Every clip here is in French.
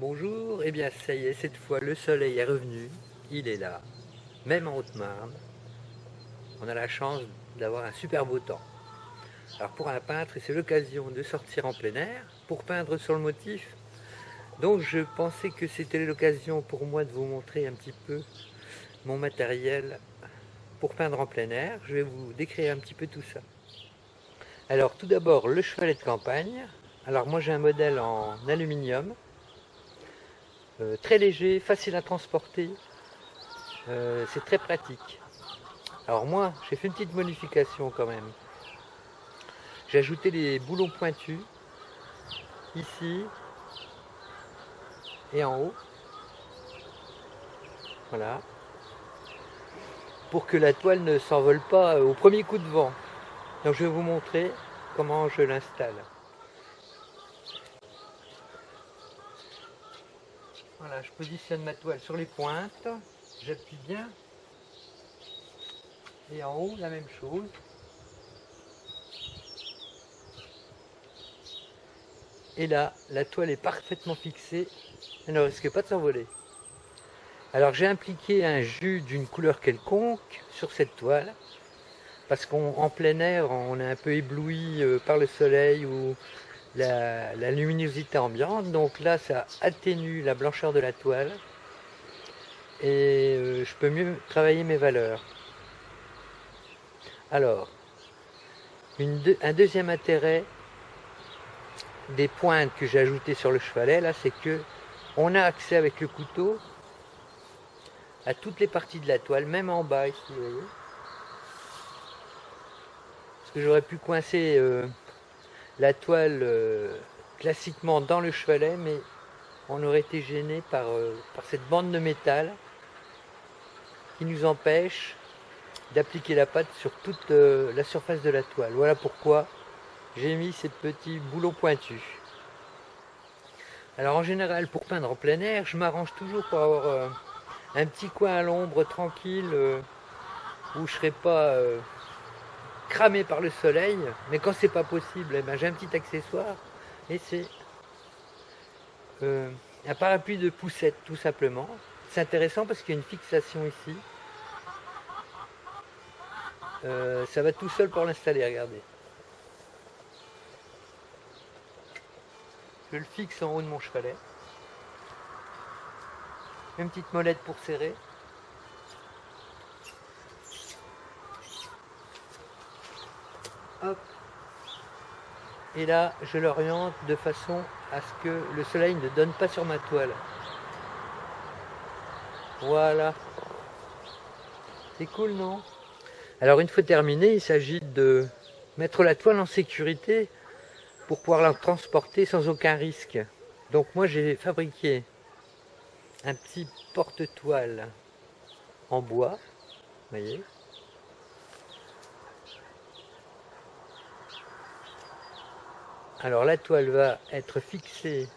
Bonjour, eh bien ça y est, cette fois le soleil est revenu, il est là, même en Haute-Marne, on a la chance d'avoir un super beau temps. Alors pour un peintre, c'est l'occasion de sortir en plein air pour peindre sur le motif. Donc je pensais que c'était l'occasion pour moi de vous montrer un petit peu mon matériel pour peindre en plein air. Je vais vous décrire un petit peu tout ça. Alors tout d'abord le chevalet de campagne. Alors moi j'ai un modèle en aluminium, très léger, facile à transporter, c'est très pratique. Alors moi, j'ai fait une petite modification quand même. J'ai ajouté les boulons pointus, ici et en haut. Voilà. Pour que la toile ne s'envole pas au premier coup de vent. Donc je vais vous montrer comment je l'installe. Voilà, je positionne ma toile sur les pointes. J'appuie bien. Et en haut, la même chose. Et là, la toile est parfaitement fixée. Elle ne risque pas de s'envoler. Alors j'ai appliqué un jus d'une couleur quelconque sur cette toile, parce qu'en plein air, on est un peu ébloui par le soleil ou la luminosité ambiante. Donc là, ça atténue la blancheur de la toile et je peux mieux travailler mes valeurs. Alors, un deuxième intérêt des pointes que j'ai ajoutées sur le chevalet, là, c'est que on a accès avec le couteau à toutes les parties de la toile, même en bas ici, vous voyez. Parce que j'aurais pu coincer la toile classiquement dans le chevalet, mais on aurait été gêné par cette bande de métal qui nous empêche d'appliquer la pâte sur toute la surface de la toile. Voilà pourquoi j'ai mis ces petits boulons pointus. Alors en général, pour peindre en plein air, je m'arrange toujours pour avoir un petit coin à l'ombre tranquille où je ne serai pas cramé par le soleil. Mais quand c'est pas possible, eh ben, j'ai un petit accessoire et c'est un parapluie de poussette tout simplement. C'est intéressant parce qu'il y a une fixation ici. Ça va tout seul pour l'installer, regardez. Je le fixe en haut de mon chevalet. Une petite molette pour serrer. Hop. Et là, je l'oriente de façon à ce que le soleil ne donne pas sur ma toile. Voilà. C'est cool, non? Alors une fois terminé, il s'agit de mettre la toile en sécurité pour pouvoir la transporter sans aucun risque. Donc moi j'ai fabriqué un petit porte-toile en bois, vous voyez. Alors la toile va être fixée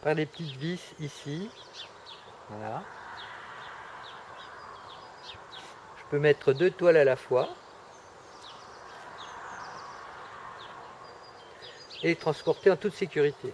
par les petites vis ici. Voilà. Je peux mettre deux toiles à la fois et les transporter en toute sécurité.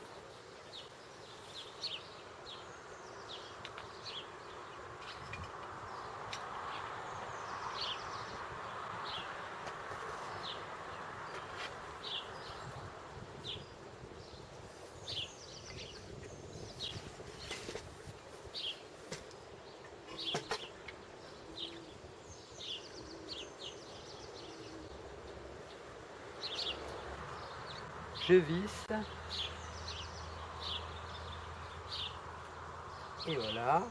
Je visse. Et voilà.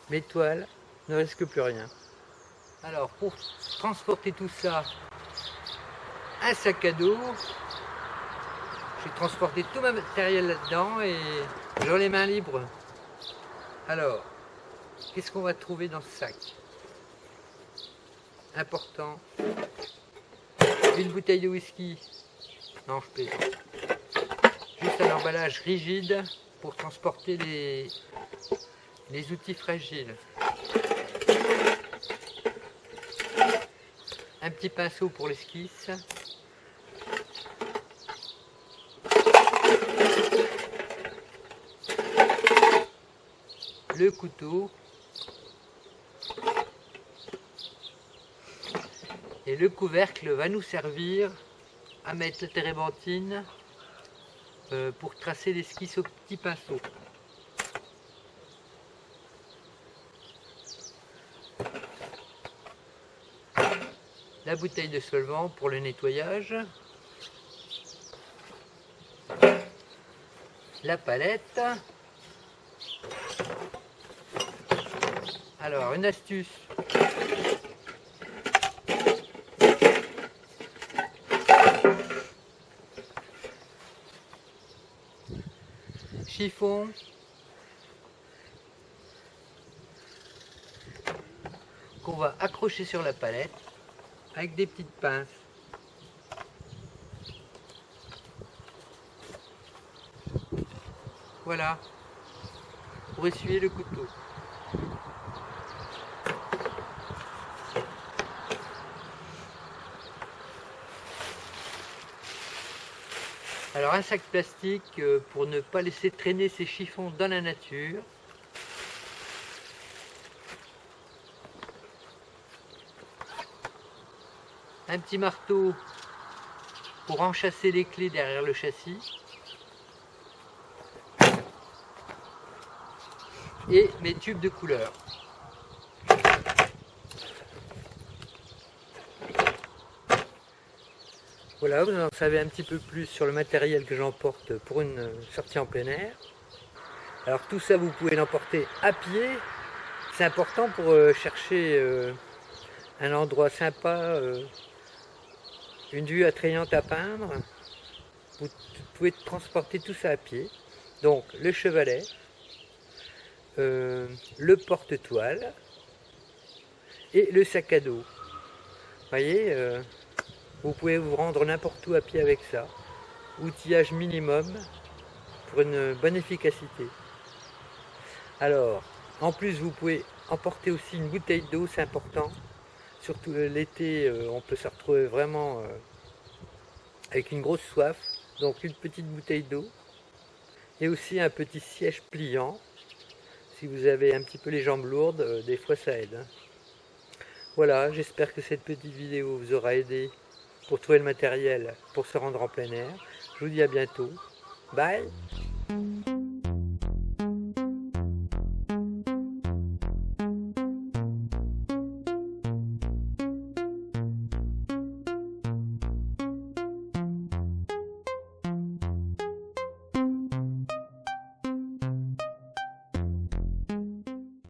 Mes toiles ne risquent plus rien. Alors pour transporter tout ça, un sac à dos. J'ai transporté tout mon matériel là-dedans et j'aurai les mains libres. Alors, qu'est-ce qu'on va trouver dans ce sac? Important. Une bouteille de whisky. Non, je plaisante. Juste un emballage rigide pour transporter les outils fragiles. Un petit pinceau pour l'esquisse. le couteau et le couvercle va nous servir à mettre la térébenthine pour tracer l'esquisse au petit pinceau. La bouteille de solvant pour le nettoyage, la palette. Alors, une astuce, chiffon, qu'on va accrocher sur la palette avec des petites pinces. Voilà, pour essuyer le couteau. Alors un sac plastique pour ne pas laisser traîner ces chiffons dans la nature. Un petit marteau pour enchasser les clés derrière le châssis. Et mes tubes de couleur. Voilà, vous en savez un petit peu plus sur le matériel que j'emporte pour une sortie en plein air. Alors tout ça, vous pouvez l'emporter à pied. C'est important pour chercher un endroit sympa, une vue attrayante à peindre. Vous pouvez transporter tout ça à pied. Donc le chevalet, le porte-toile et le sac à dos. Vous voyez, vous pouvez vous rendre n'importe où à pied avec ça. Outillage minimum pour une bonne efficacité. Alors, en plus, vous pouvez emporter aussi une bouteille d'eau, c'est important. Surtout l'été, on peut se retrouver vraiment avec une grosse soif. Donc une petite bouteille d'eau. Et aussi un petit siège pliant. Si vous avez un petit peu les jambes lourdes, des fois ça aide. Voilà, j'espère que cette petite vidéo vous aura aidé pour trouver le matériel pour se rendre en plein air. Je vous dis à bientôt. Bye!